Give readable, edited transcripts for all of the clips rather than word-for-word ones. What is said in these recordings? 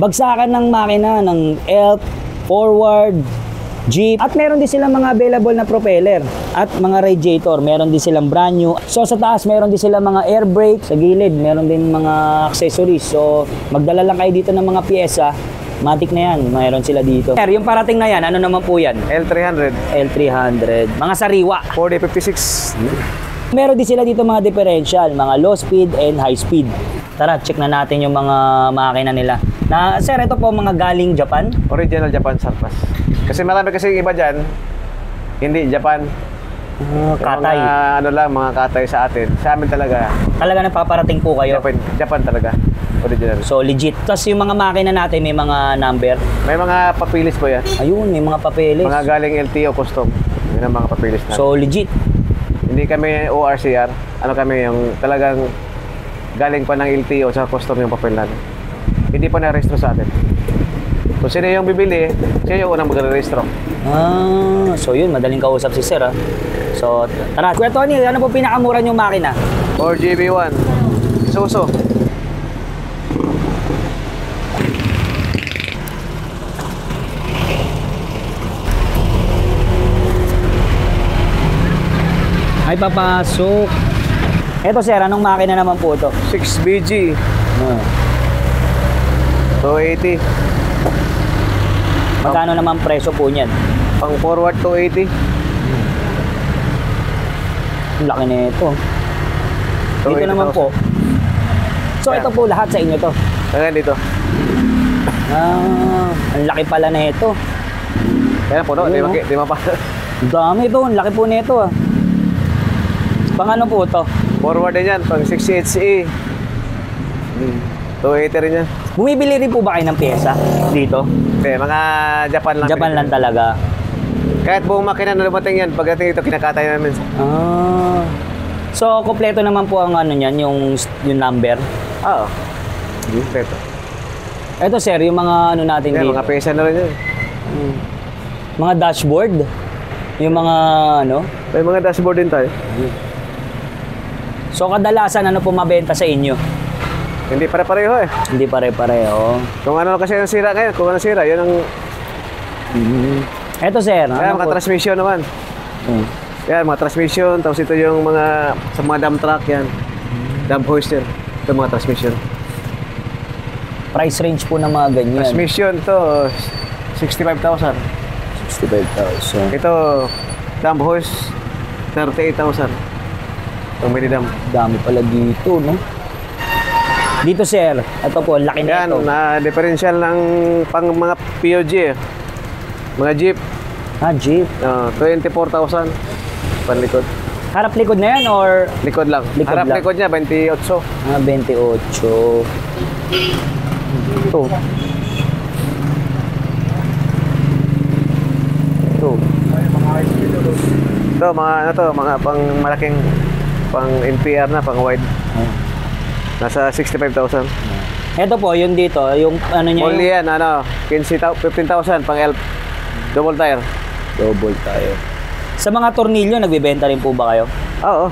Bagsakan ng makina ng elk, forward, jeep. At meron din silang mga available na propeller at mga radiator. Meron din silang brand new. So sa taas meron din silang mga air brake. Sa gilid meron din mga accessories. So magdala lang kayo dito ng mga pyesa. Matic na yan. Meron sila dito. Sir, yung parating na yan, ano naman po yan? L300. L300. Mga sariwa. 4D56. Meron din sila dito mga differential. Mga low speed and high speed. Tara, check na natin yung mga makina nila. Sir, ito po mga galing Japan? Original Japan surplus. Kasi marami kasi iba dyan, hindi Japan. Katay. Mga katay sa atin. Sa amin talaga. Talaga napaparating po kayo? Japan talaga. Original. So legit. Tapos yung mga makina natin may mga number? May mga papilis po yan. Ayun, may mga papeles. Mga galing LTO custom. Yun ang mga papilis natin. So legit. Hindi kami ORCR. Ano kami yung talagang galing pa ng LTO sa custom yung papel natin. Hindi pa na-restro sa atin. Kung sino yung bibili, siya yung unang mag-restro. So yun, madaling kausap si Sir ha. So tara, Kuya Tony, ano po pinakamura yung makina? 4GB1 Isuzu. Ay, papasok. Eto Sir, anong makina naman po ito? 6BG 280. Magkano naman presyo po niyan? Pang forward 280. Ang laki na ito. Dito naman po. So ito po lahat sa inyo to. Hanggang dito. Ang laki pala na ito. Kaya po, di mapa. Dami ito, ang laki po na ito ah. Pang ano po ito? Forward din yan, pang 60HE. 280 rin yan. Bumibili rin po ba kayo ng pyesa dito? Hindi, mga Japan lang. Japan lang talaga. Kahit buong makina na dumating yan, pagdating ito, kinakatay namin. So, kompleto naman po ang ano niyan, yung number? Oo. Kompleto. Ito sir, yung mga ano natin Yan, dito. mga pyesa na rin yan. Mga dashboard. Yung mga ano. May mga dashboard din tayo. So, kadalasan ano po mabenta sa inyo? Hindi pare-pareho eh. Hindi pare-pareho. Kung ano kasi yung sira ngayon, kung ano sira, yun ang... Ito sir. Kaya mga transmission naman. Yan, mga transmission. Tapos ito yung mga, sa mga dump truck yan. Dump hoister. Ito mga transmission. Price range po ng mga ganyan. Transmission ito, 65,000. 65,000. Ito, dump hoist, 38,000. Itong mini dump. Dami pala dito, no? Dito sir, ito po, laki na ito. Yan, differential ng pang mga POG eh. Mga jeep. Jeep. 24,000. Panlikod. Harap likod na yan or? Likod lang. Likod Harap lang. likod niya, 28. 28. Ito. Ito, mga ano to, mga pang malaking pang NPR na, pang wide. Nasa 65,000. Ito po, yung dito, yung ano niya Only yan, 15,000 pang elf. Double tire. Double tire. Sa mga tornilyo, nagbebenta rin po ba kayo? Oo.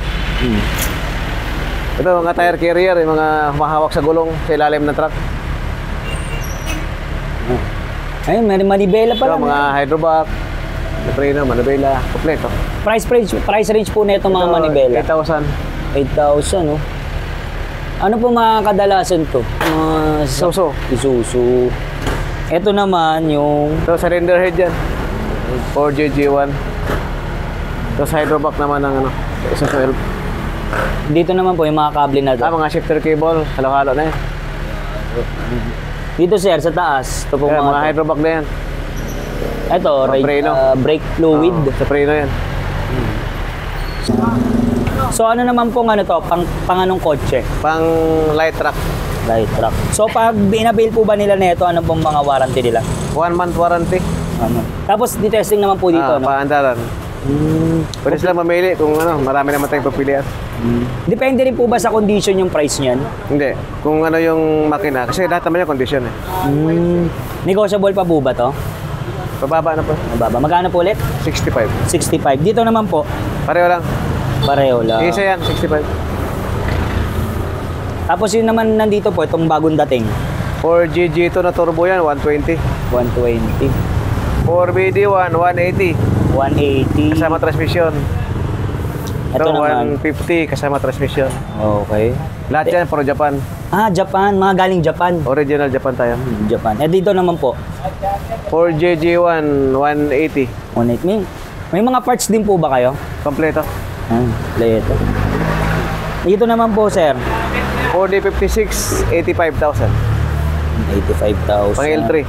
Ito, mga tire carrier, yung mga humahawak sa gulong sa ilalim ng truck. Ayun, may manibela Ito, pala. mga hydrovac, preno, manibela, kompleto. Price range po na itong mga manibela. 8,000. 8,000, no? Ano po mga kadalasan to? Isuzu. Ito naman yung... Ito, cylinder head yan. 4JG1. Ito, hydrovac naman ng ano, Isuzu. Dito naman po yung mga kable na to. Mga shifter cable, halo-halo na yan. Dito sir, sa taas. Ito po Mga hydrovac na yan. Ito, brake fluid. Sa preno yan. So ano naman pong ano to, pang anong kotse? Pang light truck. Light truck. So pag inabail po ba nila nito, ano pong mga warranty nila? 1 month warranty. Ano? Tapos di-testing naman po dito, no? Paandaran. Pwede sila mamili kung ano, marami naman tayong papilian. Depende rin po ba sa condition yung price niyan? Hindi. Kung ano yung makina, kasi lahat naman yung condition eh. Negotiable pa po ba to? Pababa na po. Mababa. Magkano po ulit? 65. 65. Dito naman po, Pareho lang. pareho lang. Isa yan, 65. Tapos yun naman nandito po, itong bagong dating. 4GG2 na turbo yan, 120. 120. 4BD1, 180. 180. Kasama transmission. Ito Ito, naman. 150 kasama transmission. Okay. Lahat yan, pro Japan. Japan. Mga galing Japan. Original Japan tayo. Japan. Dito naman po. 4JG1, 180. 180. May mga parts din po ba kayo? Kompleto. Leto. Dito naman po, sir. 4D56, 85,000. 85,000. Pang L3.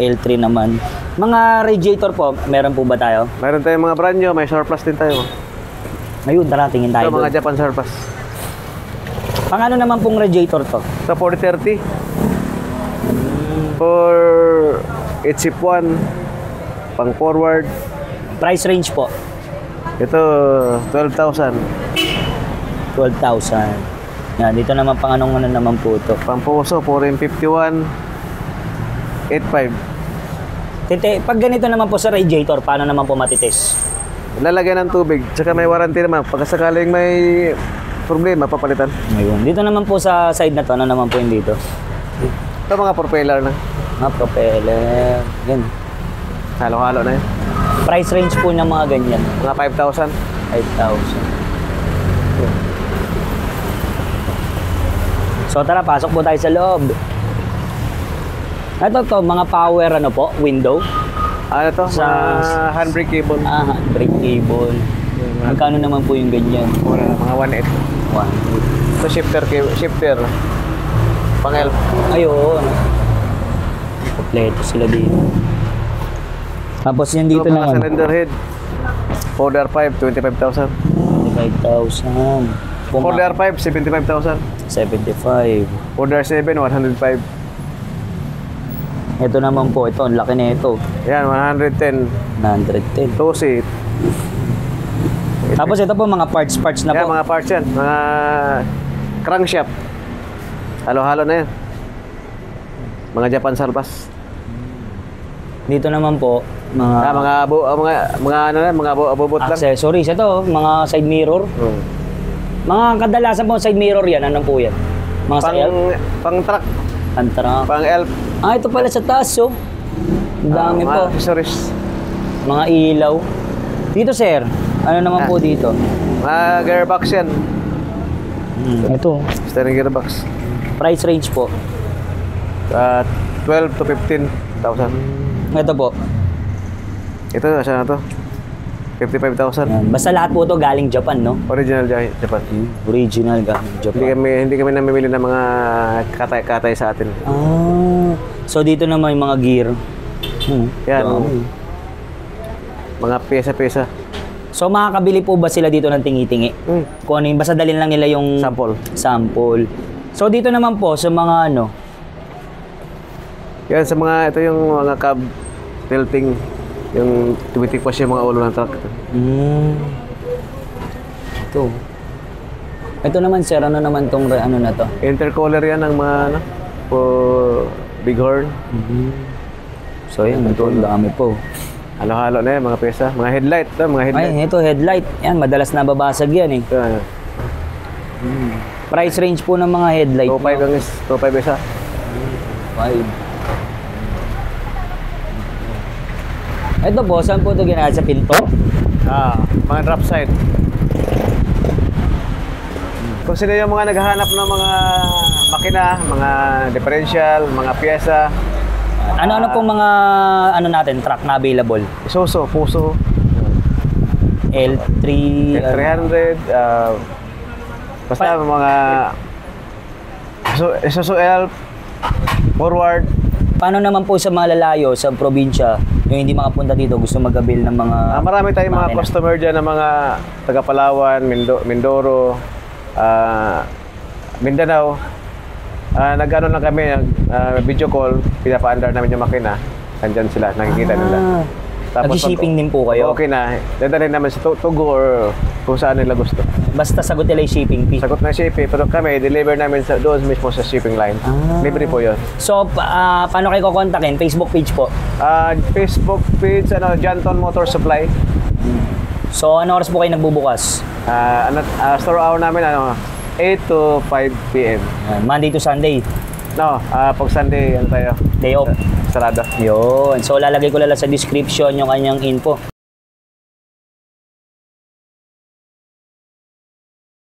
L3 naman. Mga radiator po, meron po ba tayo? Mayroon tayong mga brand new, may surplus din tayo. Ngayon, tara, tingin tayo Ito, mga doon. Japan surplus. Pang ano naman pong radiator to? Sa 4030. For 8-zip 1. Pang forward. Price range po? Ito, 12,000. 12,000. Yan, dito naman pang anong ano naman po to. Pang puso, 4M51. 8.5. Pag ganito naman po sa radiator, paano naman po matitis? Lalagyan ng tubig. Tsaka may warranty naman. Pagkasakaling may problema, papalitan. Ngayon, dito naman po sa side na to, ano naman po yung dito? Ito mga propeller na. Mga propeller. Yan. Halo-halo na yun. Price range po ng mga ganyan. Mga 5,000. 5,000. So tara, pasok po tayo sa loob. Ito to, mga power ano po, window. Ano to? Sa- Mga handbrake cable. Brake cable. Magkano naman po yung ganyan? Mga 1.8. One. Ito shifter. Pang L. Ay, oo. Ano? Kompleto sila dito. Tapos yan dito Ito, mga naman. cylinder head. Ford R5, 25,000. 25,000. Ford R5, 75,000. 75. Ford R7, 105. Ito naman po, ito, ang laki na ito. Yan, 110. 110. 2 seat. Tapos ito po, mga parts na Yan, po. mga parts yan. Mga crankshaft. Halo-halo na yan. Mga Japan surplus. Dito naman po, mga mga abobot lang. accessories. Ito, mga side mirror. Hmm. Mga kadalasan po side mirror yan. Ano po yan? Mga sa elf? Pang truck, Antara. pang elf. Ito pala sa taas, oh. Ang dami mga po. accessories. Mga ilaw. Dito, sir. Ano naman po dito? Mga gearbox yan. Ito. Steering gearbox. Price range po. 12 to 15,000. Ito po. Ito, saan na to? 55,000. Yan. Basta lahat po ito galing Japan, no? Original Japan. Original galing Japan. Hindi kami namimili ng mga katay-katay sa atin. So dito naman yung mga gear. Yan. Dami. Mga pyesa-pyesa. So makakabili po ba sila dito ng tingi-tingi? Kung ano yung, basta dalhin lang nila yung sample. So dito naman po sa mga ano, Yan, sa mga, ito yung mga cab tilting. Yung tumitikwas yung mga ulo ng truck. ito. Ito naman sir, ano naman tong ano na to? Intercooler yan ng mga, ano, po bighorn. So yan, ito ang dami po. Halo-halo na yan, mga pyesa. Mga headlight, mga headlight. Ay, ito headlight. Yan, madalas nababasag yan eh. Yan. Price range po ng mga headlight. 2.5 isa. 5. Ito po, saan po ito ginagawa? Sa pinto? Mga drop side. Kung sino yung mga naghahanap ng mga makina, mga differential, mga pyesa, Ano-ano pong mga ano natin, truck na available? Isuzu, Fuso, L3, F300, basta mga Isuzu Elf, forward. Paano naman po sa mga lalayo, sa probinsya, yung hindi makapunta dito, gusto mag-avail ng mga... Marami tayong mga makina? customer dyan ng mga taga Palawan, Mindoro, Mindanao. Nag-ano lang kami, video call, pinapa-under namin yung makina. Nandyan sila, nakikita nila. Nag-shipping din po kayo? Okay na, dadalhin namin sa Tugo or kung saan nila gusto. Basta sagot nila yung shipping fee? Sagot na shipping, pero kami, deliver namin doon mismo sa shipping line. Libre po yun. So, paano kayo kukontakin? Facebook page po? Facebook page, Janton Motor Supply. So, ano oras po kayo nagbubukas? Store hour namin, 8 to 5 p.m. Monday to Sunday? No, pag Sunday, ano tayo? Day off. Sarado. Yun. So, lalagay ko lang sa description yung kanyang info.